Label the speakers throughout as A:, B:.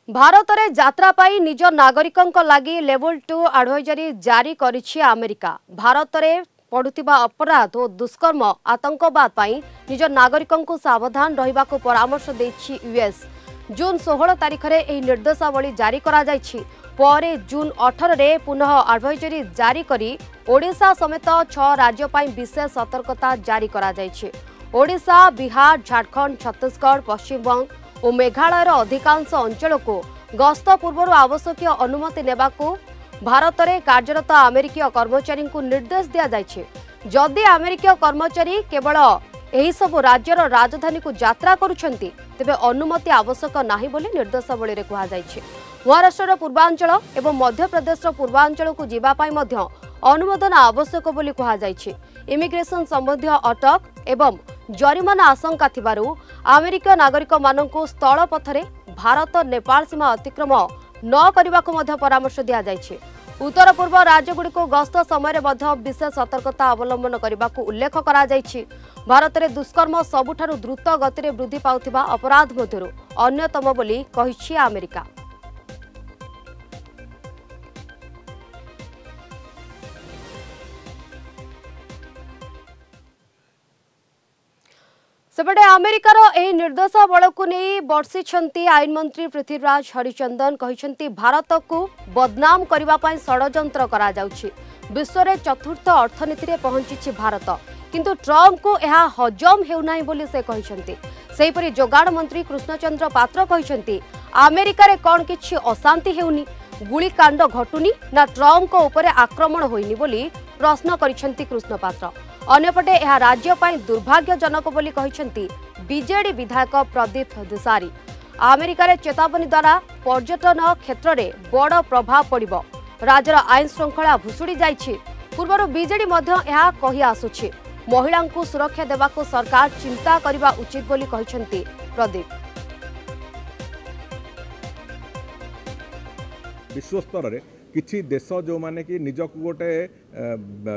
A: भारत में यात्रा पाई निज नागरिकों लगी लेवल 2 एडवाइजरी जारी करिछि अमेरिका। भारत में पड़ुथिबा अपराध और दुष्कर्म आतंकवाद पाई निज नागरिकों को सावधान रहिबा को परामर्श देछि यूएस। जून 16 तारिख में यह निर्देशावली जारी करा जाइछि। परे जून 18 रे पुनः एडवाइजरी जारी करी ओडिशा समेत 6 राज्य पाई विशेष सतर्कता जारी करा जाइछि। ओडिशा, बिहार, झारखंड, छत्तीसगढ़, पश्चिमबंग और मेघालयर अधिकांश अंचल को गस्त पूर्व आवश्यक अनुमति नेबाकू भारत में कार्यरत अमेरिकीय कर्मचारी को निर्देश दिया जाइछे। जदि अमेरिकीय कर्मचारी केवल एही सब राज्यर राजधानी को यात्रा करुछंती तेबे अनुमति आवश्यक नाही बोली निर्देशावली रे कहा जाइछे। महाराष्ट्र पूर्वांचल एवं मध्य प्रदेश पूर्वांचल को जीवा पाई मध्य अनुमोदन आवश्यक बोली कहा जाइछे। इमिग्रेशन संबंधी अटक एवं जरिमाना आशंका थिबारु अमेरिका नागरिक माननकु स्थल पथरे भारत नेपाल सीमा अतिक्रम न करने को परामर्श दिया जाइछे। उत्तर पूर्व राज्यगुड़ी को गस्त समय विशेष सतर्कता अवलंबन करने को उल्लेख करा जाइछी। भारत में दुष्कर्म सबुठारु द्रुत गति वृद्धि पाउथिबा अपराध मध्यरु अन्यतम बोली कहिछि अमेरिका। सेपटे अमेरिकार यह निर्देशावल को नहीं बर्षिंट आईन मंत्री पृथ्वीराज हरिचंदन कहते भारत को बदनाम करने षड्यंत्र करा जाउछि। विश्व में चतुर्थ अर्थनीति में पहुंची भारत, किंतु ट्रंप को यह हजम हेउनाही बोली से कहते। सेहीपरि जोगाड़ मंत्री कृष्णचंद्र पात्र कहते अमेरिका रे कौन किछि अशांति हेउनी, गुलिकांड घटुनी ना ट्रंप को ऊपर आक्रमण होइनी बोली प्रश्न करिसेंती कृष्ण पात्र। अन्यपटे यह राज्य पाई दुर्भाग्यजनक बोली कहिसेंती बीजेडी विधायक प्रदीप दिसारी। अमेरिका रे चेतावनी द्वारा पर्यटन क्षेत्र में बड़ प्रभाव पड़िबो। राज्यर आईन श्रृंखला भुसुड़ी जाइछि। पूर्वर बीजेडी मध्य यह कहि आसुछि। महिलाओं को सुरक्षा देवाको सरकार चिंता करबा उचित बोली कहिसेंती प्रदीप।
B: विश्वस्तर रे किछि देश जो माने कि निजक गोटे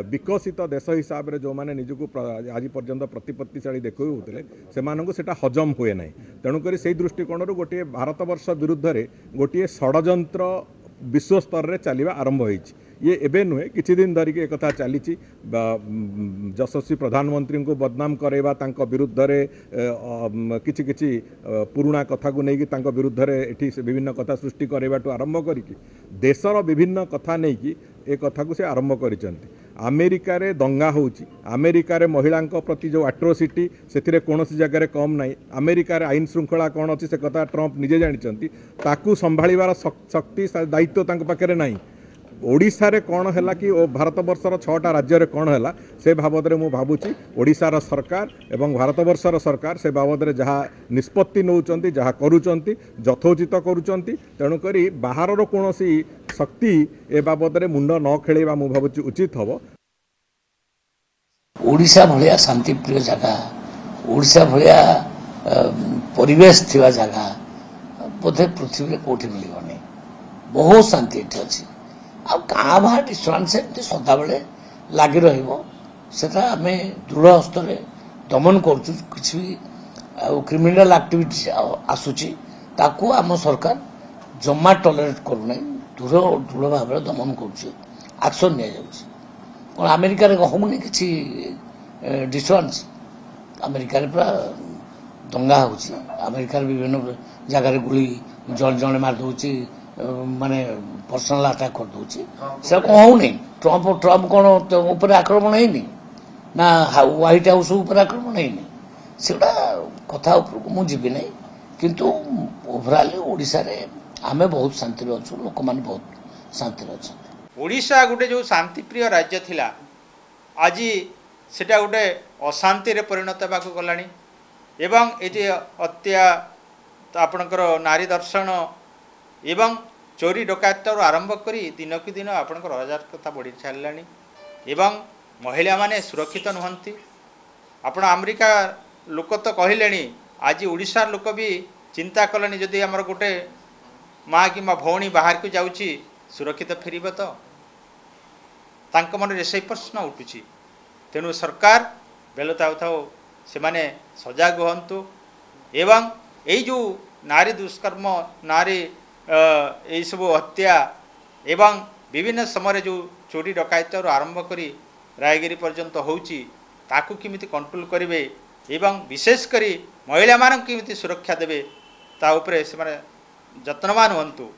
B: विकसित देश हिसाब रे जो माने निजको आज पर्यंत प्रतिपत्तिशाली देखुले से हजम हुए ना। तेणुक से दृष्टिकोण गोटे भारत वर्ष विरुद्ध रे गोटे षड्यंत्र विश्वस्तर रे चलवा आरंभ होइछि। ये एबे नुहे किछि दिन धरिक एक कथा चली यशस्वी प्रधानमंत्री को बदनाम करवा तांको विरुद्ध रे किछि किछि पुराणा कथा को लेकिन तांको विरुद्ध रे एठी विभिन्न कथा सृष्टि करवाटू आरंभ करिकि देशर विभिन्न कथा नहीं एक कथा को से आरंभ करिसेंती। अमेरिका रे दंगा होउची, अमेरिका रे महिलांको प्रति जो एट्रोसिटी से कौनसी जगह रे कम नहीं। अमेरिका रे आईन श्रृंखला कौन अच्छी से कथा ट्रंप निजे जानिचंती, ताकू संभाळिबार शक्ति दायित्व तांको पाखरे नहीं। ओडिशा रे कौन है कि भारत वर्षर 6टा राज्य रे कौन है से बाबद मु भावुची ओडिशार सरकार एवं भारत वर्षर सरकार से बाबद जहाँ निष्पत्ति नौचंती जहाँ करूचंती यथोचित करूचंती। तेणुक बाहर कौन शक्ति ए बाबद मुंड न खेलेबा मु भावुची उचित हबो।
C: ओडिशा भलिया शांतिप्रिय जगह, ओडिशा भलिया परिवेश थिबा जगह बोधे पृथ्वी रे कोठी मिलिबनी। बहुत शांति एठी अछि। अब कहाँ बाहर डिस्टर्बांस सदा बेले लगी रहा आम दृढ़ हस्त दमन कर क्रिमिनल एक्टिविटी आसूची ताकू आम सरकार जमा टॉलरेट करूना, दृढ़ भाव दमन करक्शन नि अमेरिका कहूनी कि डिस्टर्बांस। अमेरिका पूरा दंगा होची, अमेरिका विभिन्न जगार गुली जड़े मारदे माने पर्सनल अटैक कर दूची से कहूनी। ट्रंप कौन ऊपर आक्रमण है ना व्हाइट हाउस ऊपर आक्रमण है सेटा कथा ऊपर मुझे जीवी नहीं, किंतु ओवरऑल ओडिशा रे आमे बहुत शांति रे अछु, लोक मान बहुत शांति रे अछन।
D: ओडिशा गोटे जो शांतिप्रिय राज्य थिला आज सेटा गोटे अशांति रे परिणत हेबाकू गलानी एवं एटी हत्या आपणकर नारी दर्शन एवं चोरी डकायत आरंभ करी दिन की दिन आपणकर हजार कथा बढ़ी चललानी एवं महिला माने सुरक्षित नुहंती। आपण अमेरिका लोक तो कहले आज ओडिशा लोक भी चिंता कलानी जदि आमर गोटे माँ कि भौणी बाहर को जाउची सुरक्षित फेरब तो तांक मन से प्रश्न उठुची। तेणु सरकार बेलता थाओ से माने सजग हंतु एवं यही जो नारी दुष्कर्म नारी यही सब हत्या एवं विभिन्न समय जो चोरी डकायत आरंभ करी रायगिरी पर्यंत होउची ताकू किमिति कंट्रोल करेंगे एवं विशेषकर महिला मानक किमिति सुरक्षा देवे ता उपरे से जत्नवान हुंतु।